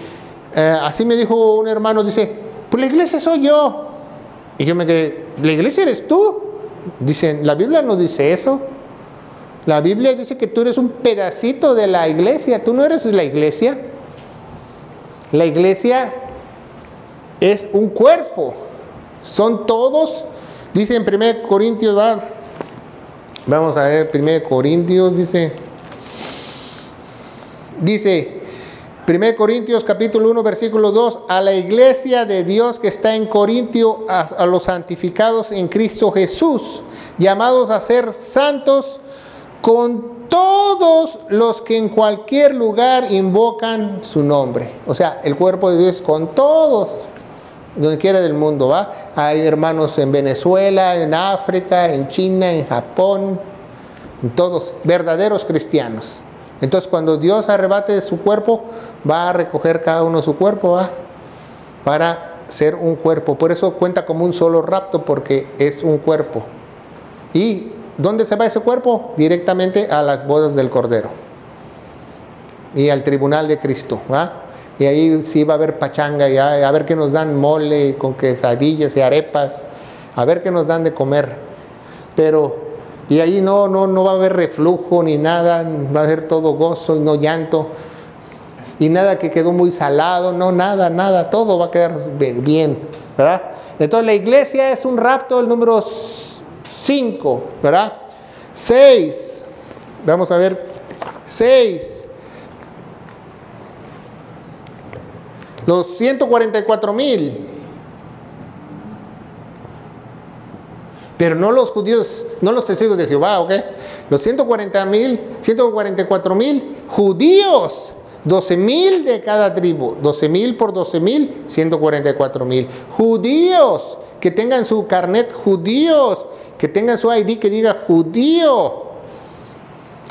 S1: así me dijo un hermano, dice, pues la iglesia soy yo. Y yo me quedé, ¿la iglesia eres tú? Dicen, la Biblia no dice eso. La Biblia dice que tú eres un pedacito de la iglesia. Tú no eres la iglesia. La iglesia es un cuerpo. Son todos. Dice en 1 Corintios, vamos a ver, 1 Corintios, dice 1 Corintios capítulo 1 versículo 2, a la iglesia de Dios que está en Corintio, a los santificados en Cristo Jesús, llamados a ser santos con todos los que en cualquier lugar invocan su nombre. O sea, el cuerpo de Dios con todos, donde quiera del mundo, ¿va? Hay hermanos en Venezuela, en África, en China, en Japón, en todos, verdaderos cristianos. Entonces cuando Dios arrebate su cuerpo, va a recoger cada uno su cuerpo, ¿va? Para ser un cuerpo. Por eso cuenta como un solo rapto, porque es un cuerpo. ¿Y dónde se va ese cuerpo? Directamente a las bodas del Cordero y al tribunal de Cristo, ¿va? Y ahí sí va a haber pachanga, y a ver qué nos dan, mole con quesadillas y arepas, a ver qué nos dan de comer. Pero y ahí no va a haber reflujo ni nada, va a ser todo gozo y no llanto. Y nada que quedó muy salado, no, nada, todo va a quedar bien, ¿verdad? Entonces la iglesia es un rapto, el número 5, ¿verdad? 6, vamos a ver, 6. Los 144,000. Pero no los judíos, no los testigos de Jehová, ¿ok? Los 144,000 judíos, 12,000 de cada tribu, 12,000 por 12,000, 144,000. Judíos, que tengan su carnet, judíos, que tengan su ID que diga judío,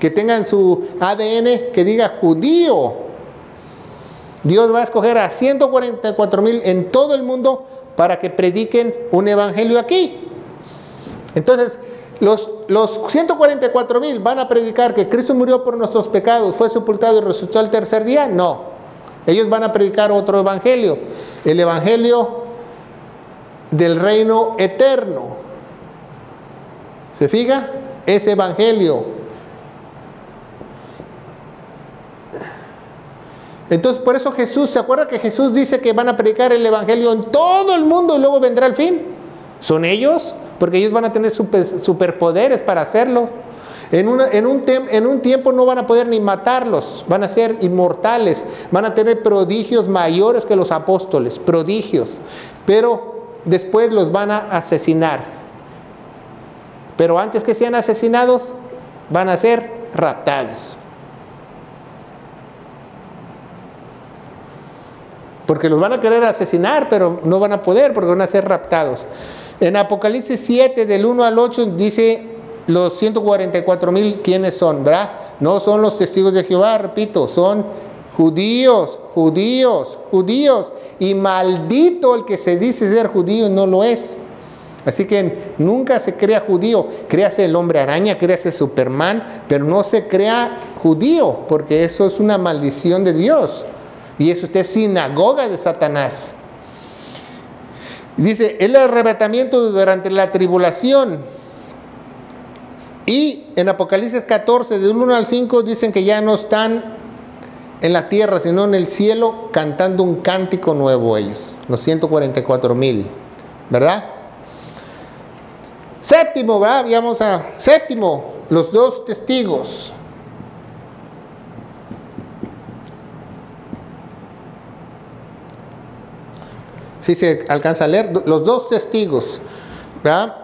S1: que tengan su ADN que diga judío. Dios va a escoger a 144,000 en todo el mundo para que prediquen un evangelio aquí. Entonces, los 144,000 van a predicar que Cristo murió por nuestros pecados, fue sepultado y resucitó al tercer día. No, ellos van a predicar otro evangelio, el evangelio del reino eterno. ¿Se fija? Ese evangelio. Entonces, por eso Jesús, ¿se acuerda que Jesús dice que van a predicar el evangelio en todo el mundo y luego vendrá el fin? ¿Son ellos? Porque ellos van a tener superpoderes para hacerlo. En un tiempo no van a poder ni matarlos, van a ser inmortales, van a tener prodigios mayores que los apóstoles, prodigios. Pero después los van a asesinar. Pero antes que sean asesinados, van a ser raptados. Porque los van a querer asesinar, pero no van a poder porque van a ser raptados. En Apocalipsis 7, del 1 al 8, dice los 144,000, ¿quiénes son? ¿Verdad? No son los testigos de Jehová, repito, son judíos, judíos, judíos. Y maldito el que se dice ser judío y no lo es. Así que nunca se crea judío. Créase el hombre araña, créase Superman, pero no se crea judío, porque eso es una maldición de Dios. Y eso es sinagoga de Satanás. Dice, el arrebatamiento durante la tribulación. Y en Apocalipsis 14, del 1 al 5, dicen que ya no están en la tierra, sino en el cielo, cantando un cántico nuevo ellos. Los 144,000, ¿verdad? Séptimo, ¿verdad? Vamos a séptimo, los dos testigos. Si se alcanza a leer, los dos testigos, ¿verdad?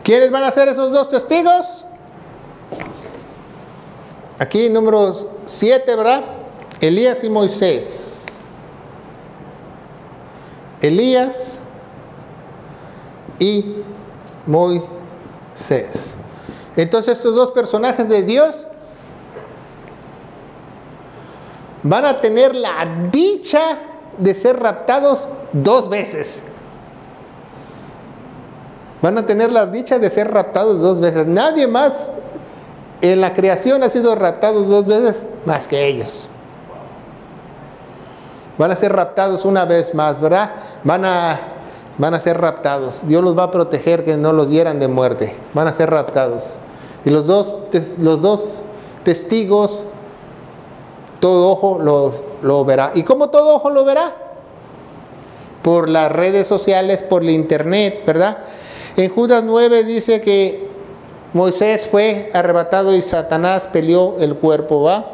S1: ¿Quiénes van a ser esos dos testigos? Aquí número 7, ¿verdad? Elías y Moisés. Elías y Moisés. Entonces estos dos personajes de Dios van a tener la dicha de ser raptados 2 veces. Van a tener la dicha de ser raptados 2 veces. Nadie más en la creación ha sido raptado 2 veces más que ellos. Van a ser raptados una vez más, ¿verdad? Van a ser raptados. Dios los va a proteger que no los hieran de muerte. Van a ser raptados. Y los dos testigos, todo ojo lo verá. ¿Y cómo todo ojo lo verá? Por las redes sociales, por la internet, ¿verdad? En Judas 9 dice que Moisés fue arrebatado y Satanás peleó el cuerpo, ¿va?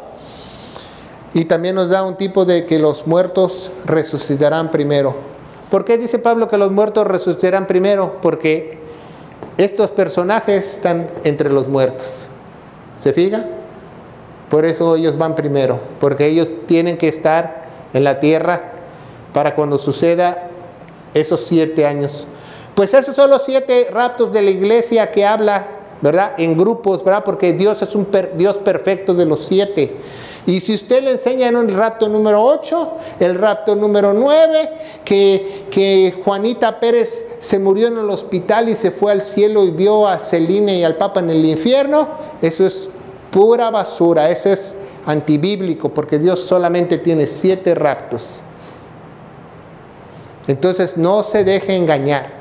S1: Y también nos da un tipo de que los muertos resucitarán primero. ¿Por qué dice Pablo que los muertos resucitarán primero? Porque estos personajes están entre los muertos. ¿Se fija? Por eso ellos van primero, porque ellos tienen que estar en la tierra para cuando suceda esos 7 años. Pues esos son los 7 raptos de la iglesia que habla, ¿verdad? En grupos, ¿verdad? Porque Dios es un Dios perfecto de los 7. Y si usted le enseña en el rapto número 8, el rapto número 9, que Juanita Pérez se murió en el hospital y se fue al cielo y vio a Celine y al Papa en el infierno, eso es pura basura, eso es antibíblico, porque Dios solamente tiene 7 raptos. Entonces no se deje engañar,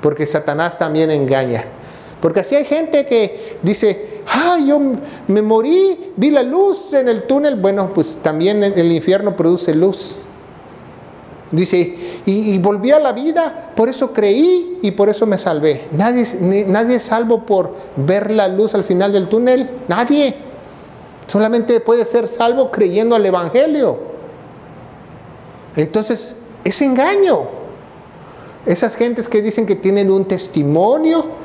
S1: porque Satanás también engaña. Porque así hay gente que dice, yo me morí, vi la luz en el túnel. Bueno, pues también el infierno produce luz. Dice, y volví a la vida, por eso creí y por eso me salvé. Nadie es salvo por ver la luz al final del túnel. Nadie. Solamente puede ser salvo creyendo al Evangelio. Entonces, es engaño. Esas gentes que dicen que tienen un testimonio,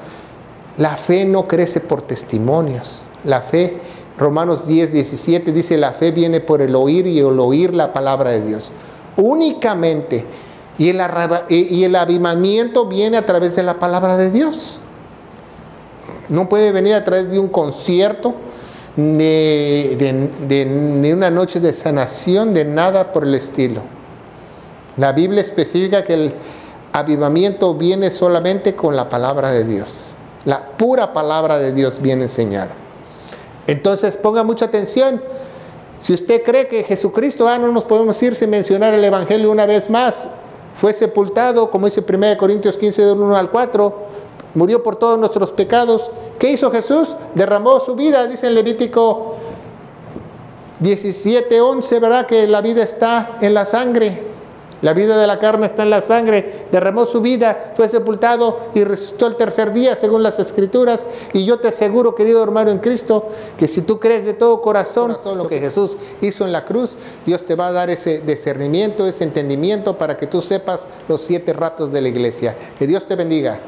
S1: la fe no crece por testimonios. La fe, Romanos 10:17 dice, la fe viene por el oír y el oír la palabra de Dios. Únicamente. Y el avivamiento viene a través de la palabra de Dios. No puede venir a través de un concierto, de una noche de sanación, de nada por el estilo. La Biblia especifica que el avivamiento viene solamente con la palabra de Dios. La pura palabra de Dios viene enseñada. Entonces ponga mucha atención. Si usted cree que Jesucristo, no nos podemos ir sin mencionar el Evangelio una vez más, fue sepultado, como dice 1 Corintios 15, del 1 al 4, murió por todos nuestros pecados. ¿Qué hizo Jesús? Derramó su vida, dice en Levítico 17:11, ¿verdad? Que la vida está en la sangre. La vida de la carne está en la sangre. Derramó su vida, fue sepultado y resucitó el tercer día, según las Escrituras. Y yo te aseguro, querido hermano en Cristo, que si tú crees de todo corazón lo que Jesús hizo en la cruz, Dios te va a dar ese discernimiento, ese entendimiento para que tú sepas los 7 raptos de la iglesia. Que Dios te bendiga.